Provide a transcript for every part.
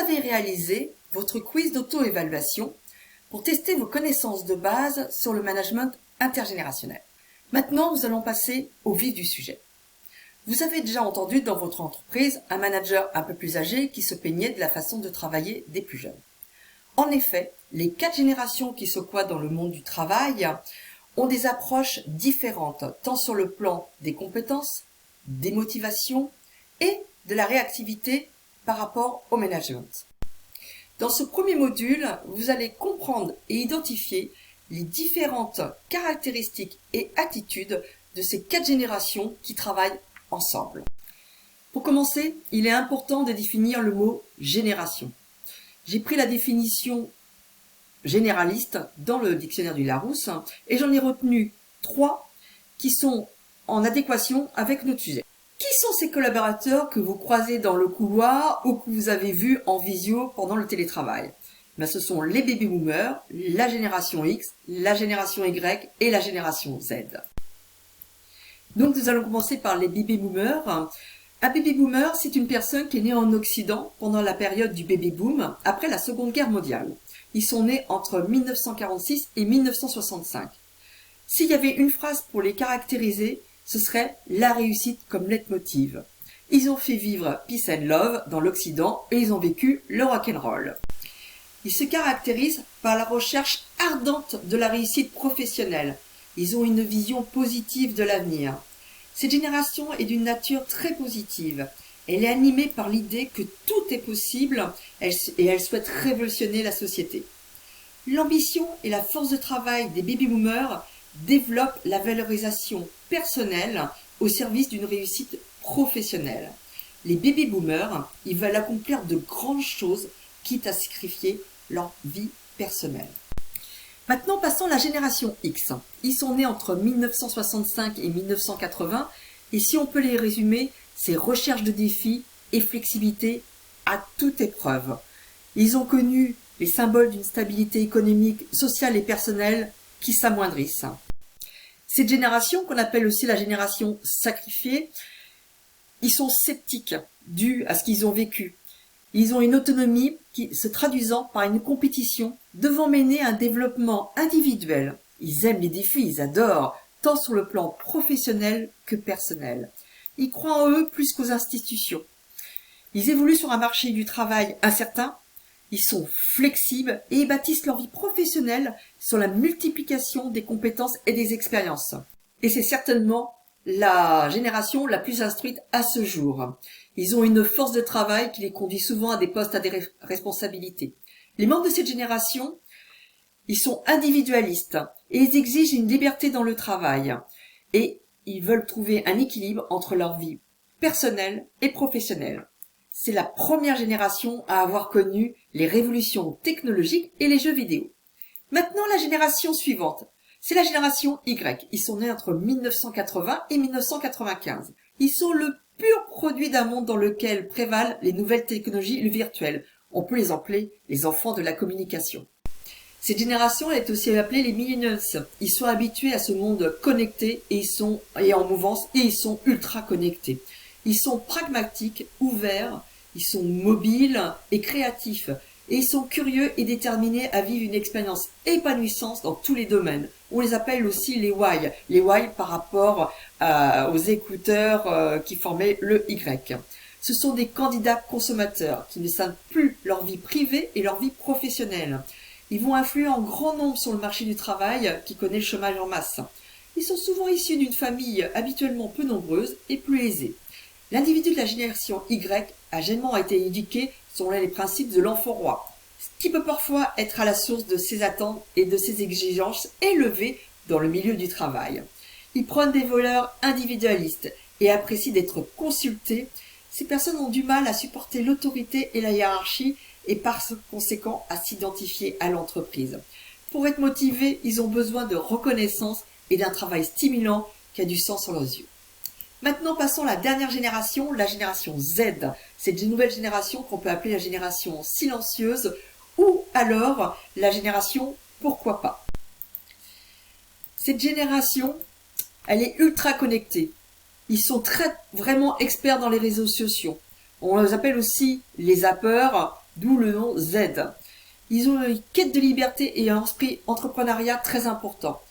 avez réalisé votre quiz d'auto-évaluation pour tester vos connaissances de base sur le management intergénérationnel. Maintenant, nous allons passer au vif du sujet. Vous avez déjà entendu dans votre entreprise un manager un peu plus âgé qui se plaignait de la façon de travailler des plus jeunes. En effet, les 4 générations qui se côtoient dans le monde du travail ont des approches différentes, tant sur le plan des compétences, des motivations et de la réactivité par rapport au management. Dans ce premier module, vous allez comprendre et identifier les différentes caractéristiques et attitudes de ces 4 générations qui travaillent ensemble. Pour commencer, il est important de définir le mot génération. J'ai pris la définition généraliste dans le dictionnaire du Larousse et j'en ai retenu 3 qui sont en adéquation avec notre sujet. Qui sont ces collaborateurs que vous croisez dans le couloir ou que vous avez vus en visio pendant le télétravail? Ce sont les baby-boomers, la génération X, la génération Y et la génération Z. Donc nous allons commencer par les baby-boomers. Un baby-boomer, c'est une personne qui est née en Occident pendant la période du baby-boom après la Seconde Guerre mondiale. Ils sont nés entre 1946 et 1965. S'il y avait une phrase pour les caractériser, ce serait la réussite comme leitmotiv. Ils ont fait vivre peace and love dans l'Occident et ils ont vécu le rock'n'roll. Ils se caractérisent par la recherche ardente de la réussite professionnelle. Ils ont une vision positive de l'avenir. Cette génération est d'une nature très positive. Elle est animée par l'idée que tout est possible et elle souhaite révolutionner la société. L'ambition et la force de travail des baby-boomers développent la valorisation personnelle au service d'une réussite professionnelle. Les baby-boomers, ils veulent accomplir de grandes choses, quitte à sacrifier leur vie personnelle. Maintenant, passons à la génération X. Ils sont nés entre 1965 et 1980, et si on peut les résumer, c'est recherche de défis et flexibilité à toute épreuve. Ils ont connu les symboles d'une stabilité économique, sociale et personnelle qui s'amoindrissent. Cette génération, qu'on appelle aussi la génération sacrifiée, ils sont sceptiques dû à ce qu'ils ont vécu. Ils ont une autonomie qui se traduisant par une compétition devant mener un développement individuel. Ils aiment les défis, ils adorent, tant sur le plan professionnel que personnel. Ils croient en eux plus qu'aux institutions. Ils évoluent sur un marché du travail incertain. Ils sont flexibles et bâtissent leur vie professionnelle sur la multiplication des compétences et des expériences. Et c'est certainement la génération la plus instruite à ce jour. Ils ont une force de travail qui les conduit souvent à des postes à des responsabilités. Les membres de cette génération, ils sont individualistes et ils exigent une liberté dans le travail. Et ils veulent trouver un équilibre entre leur vie personnelle et professionnelle. C'est la première génération à avoir connu les révolutions technologiques et les jeux vidéo. Maintenant, la génération suivante, c'est la génération Y. Ils sont nés entre 1980 et 1995. Ils sont le pur produit d'un monde dans lequel prévalent les nouvelles technologies et le virtuel. On peut les appeler les enfants de la communication. Cette génération est aussi appelée les millennials. Ils sont habitués à ce monde connecté et en mouvance et ils sont ultra connectés. Ils sont pragmatiques, ouverts, ils sont mobiles et créatifs. Et ils sont curieux et déterminés à vivre une expérience épanouissante dans tous les domaines. On les appelle aussi les Y. Les Y par rapport aux écouteurs qui formaient le Y. Ce sont des candidats consommateurs qui ne savent plus leur vie privée et leur vie professionnelle. Ils vont influer en grand nombre sur le marché du travail qui connaît le chômage en masse. Ils sont souvent issus d'une famille habituellement peu nombreuse et plus aisée. L'individu de la génération Y a généralement été éduqué selon les principes de l'enfant roi, ce qui peut parfois être à la source de ses attentes et de ses exigences élevées dans le milieu du travail. Ils prennent des valeurs individualistes et apprécient d'être consultés. Ces personnes ont du mal à supporter l'autorité et la hiérarchie et par conséquent à s'identifier à l'entreprise. Pour être motivés, ils ont besoin de reconnaissance et d'un travail stimulant qui a du sens sur leurs yeux. Maintenant, passons à la dernière génération, la génération Z. C'est une nouvelle génération qu'on peut appeler la génération silencieuse ou alors la génération pourquoi pas. Cette génération, elle est ultra connectée. Ils sont vraiment experts dans les réseaux sociaux. On les appelle aussi les zappeurs d'où le nom Z. Ils ont une quête de liberté et un esprit entrepreneuriat très important.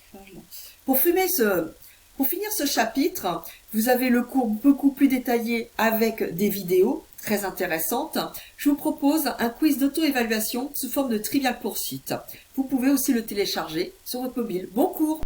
Pour finir ce chapitre, vous avez le cours beaucoup plus détaillé avec des vidéos très intéressantes. Je vous propose un quiz d'auto-évaluation sous forme de Trivial Pursuit. Vous pouvez aussi le télécharger sur votre mobile. Bon cours!